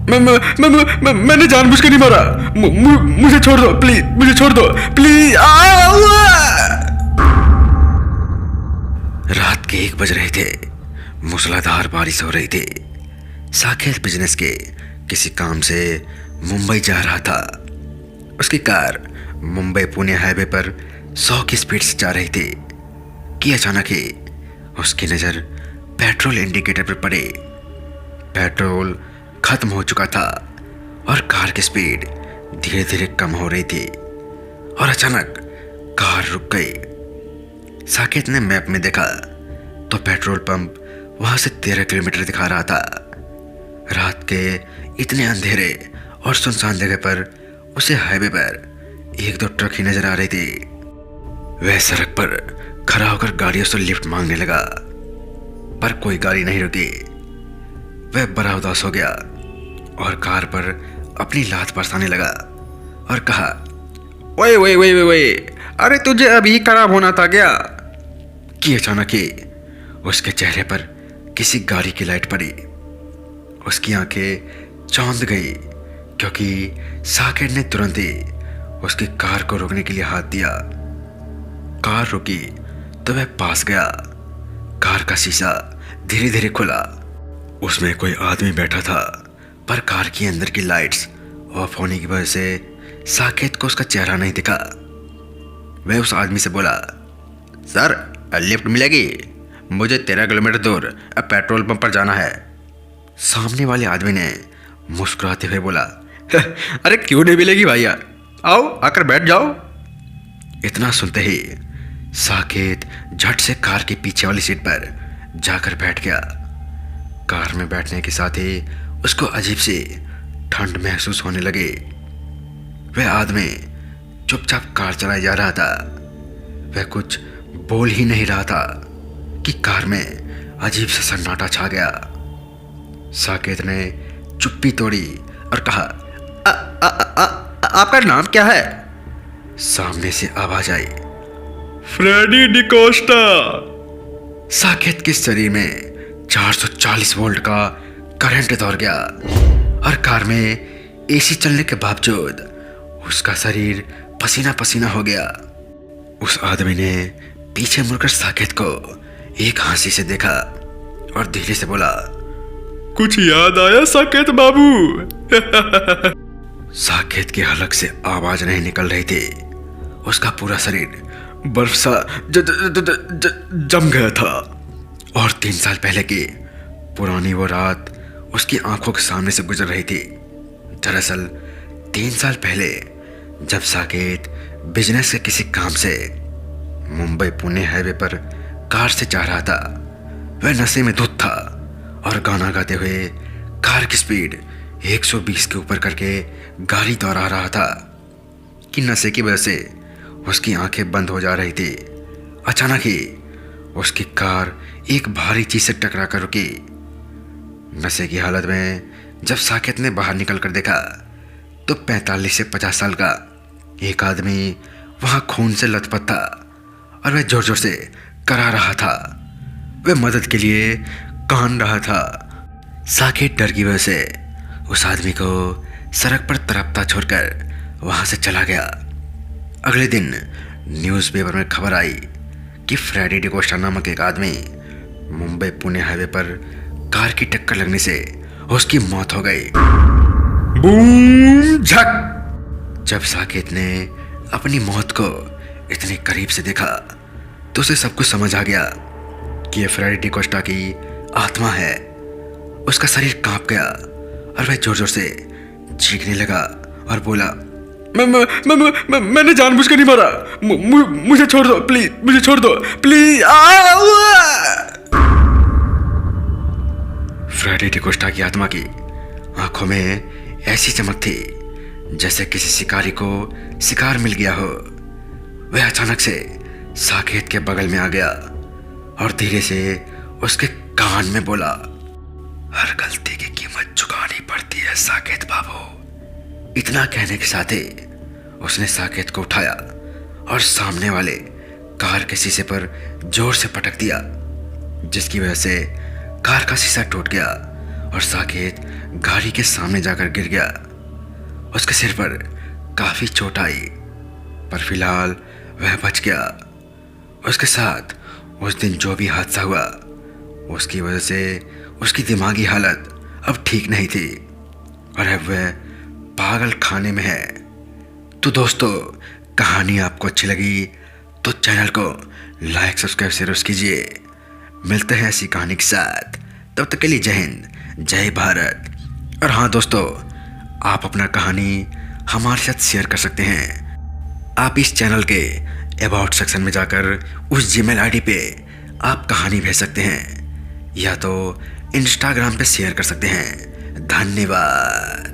मैंने जानबूझ के नहीं मारा। मुझे छोड़ दो प्लीज, मुझे छोड़ दो प्लीज। रात के 1 बज रहे थे। मूसलाधार बारिश हो रही थी। साकेत बिजनेस के किसी काम से मुंबई जा रहा था। उसकी कार मुंबई पुणे हाईवे पर 100 की स्पीड से जा रही थी कि अचानक ही उसकी नज़र पेट्रोल इंडिकेटर पर पड़ी। पेट्रोल खत्म हो चुका था और कार की स्पीड धीरे धीरे कम हो रही थी और अचानक कार रुक गई। साकेत ने मैप में देखा तो पेट्रोल पंप वहां से 13 किलोमीटर दिखा रहा था। रात के इतने अंधेरे और सुनसान जगह पर उसे हाईवे पर 1-2 ट्रक ही नजर आ रही थी। वह सड़क पर खड़ा होकर गाड़ियों से लिफ्ट मांगने लगा, पर कोई गाड़ी नहीं रुकी। वह बड़ा उदास हो गया और कार पर अपनी लात बरसाने लगा और कहा, ओए ओए ओए ओए, अरे तुझे अभी खराब होना था क्या? कि अचानक ही उसके चेहरे पर किसी गाड़ी की लाइट पड़ी। उसकी आंखें चौंध गई क्योंकि साकेत ने तुरंत ही उसकी कार को रोकने के लिए हाथ दिया। कार रुकी तो वह पास गया। कार का शीशा धीरे धीरे खुला। उसमें कोई आदमी बैठा था, पर कार के अंदर की लाइट्स ऑफ होने की वजह से साकेत को उसका चेहरा नहीं दिखा। वह उस आदमी से बोला, सर लिफ्ट मिलेगी? मुझे 13 किलोमीटर दूर पेट्रोल पंप पर जाना है। सामने वाले आदमी ने मुस्कुराते हुए बोला, अरे क्यों नहीं मिलेगी भैया, आओ आकर बैठ जाओ। इतना सुनते ही साकेत झट से कार के पीछे वाली सीट पर जाकर बैठ गया। कार में बैठने के साथ ही उसको अजीब सी ठंड महसूस होने लगी। वह आदमी चुपचाप कार चलाए जा रहा था। वह कुछ बोल ही नहीं रहा था कि कार में अजीब सा सन्नाटा छा गया। साकेत ने चुप्पी तोड़ी और कहा, आपका नाम क्या है? सामने से आवाज आई, फ्रेडी डिकोस्टा। साकेत के शरीर में 440 वोल्ट का करंट दौड़ गया और कार में एसी चलने के बावजूद उसका शरीर पसीना पसीना हो गया। उस आदमी ने पीछे मुड़कर साकेत को एक हंसी से देखा और धीरे से बोला, कुछ याद आया साकेत बाबू? साकेत की हलक से आवाज नहीं निकल रही थी। उसका पूरा शरीर बर्फ सा जम गया था और 3 साल पहले की पुरानी वो रात उसकी आंखों के सामने से गुजर रही थी। दरअसल 3 साल पहले जब साकेत बिजनेस के किसी काम से मुंबई पुणे हाईवे पर कार से जा रहा था, वह नशे में धुत था और गाना गाते हुए कार की स्पीड 120 के ऊपर करके गाड़ी दौड़ा रहा था कि नशे की वजह से उसकी आंखें बंद हो जा रही थी। अचानक ही उसकी कार एक भारी चीज से टकरा कर रुकी। नशे की हालत में जब साकेत ने बाहर निकल कर देखा तो 45 से 50 साल का एक आदमी वहां खून से लथपथ था और वह जोर जोर से करा रहा था। वह मदद के लिए कान रहा था। साकेत डर की वजह से उस आदमी को सड़क पर तड़पता छोड़कर वहां से चला गया। अगले दिन न्यूज़पेपर में खबर आई कि फ्रेडी डिकोस्टा नामक एक आदमी मुंबई पुणे हाईवे पर कार की टक्कर लगने से उसकी मौत हो गई। बूम झक। जब साकेत ने अपनी मौत को इतने करीब से देखा तो उसे सब कुछ समझ आ गया कि यह फ्रेडी डिकोस्टा की आत्मा है। उसका शरीर कांप गया और वह जोर जोर से चीखने लगा और बोला, मैंने जानबूझ के नहीं मारा। मुझे छोड़ दो प्लीज, मुझे छोड़ दो प्लीज। फ्रेडी डिकोस्टा की आत्मा की आंखों में ऐसी चमक थी जैसे किसी शिकारी को शिकार मिल गया हो। वह अचानक से साकेत के बगल में आ गया और धीरे से उसके कान में बोला, हर गलती की कीमत चुकानी पड़ती है साकेत बाबू। इतना कहने के साथ ही उसने साकेत को उठाया और सामने वाले कार के शीशे पर जोर से पटक दिया, जिसकी वजह से कार का शीशा टूट गया और साकेत गाड़ी के सामने जाकर गिर गया। उसके सिर पर काफी चोट आई, पर फिलहाल वह बच गया। उसके साथ उस दिन जो भी हादसा हुआ उसकी वजह से उसकी दिमागी हालत अब ठीक नहीं थी और अब वह पागल खाने में है। तो दोस्तों, कहानी आपको अच्छी लगी तो चैनल को लाइक सब्सक्राइब जरूर कीजिए। मिलते हैं ऐसी कहानी के साथ, तब तक के लिए जय हिंद, जय भारत। और हाँ दोस्तों, आप अपना कहानी हमारे साथ शेयर कर सकते हैं। आप इस चैनल के अबाउट सेक्शन में जाकर उस जीमेल आईडी पे आप कहानी भेज सकते हैं या तो इंस्टाग्राम पे शेयर कर सकते हैं। धन्यवाद।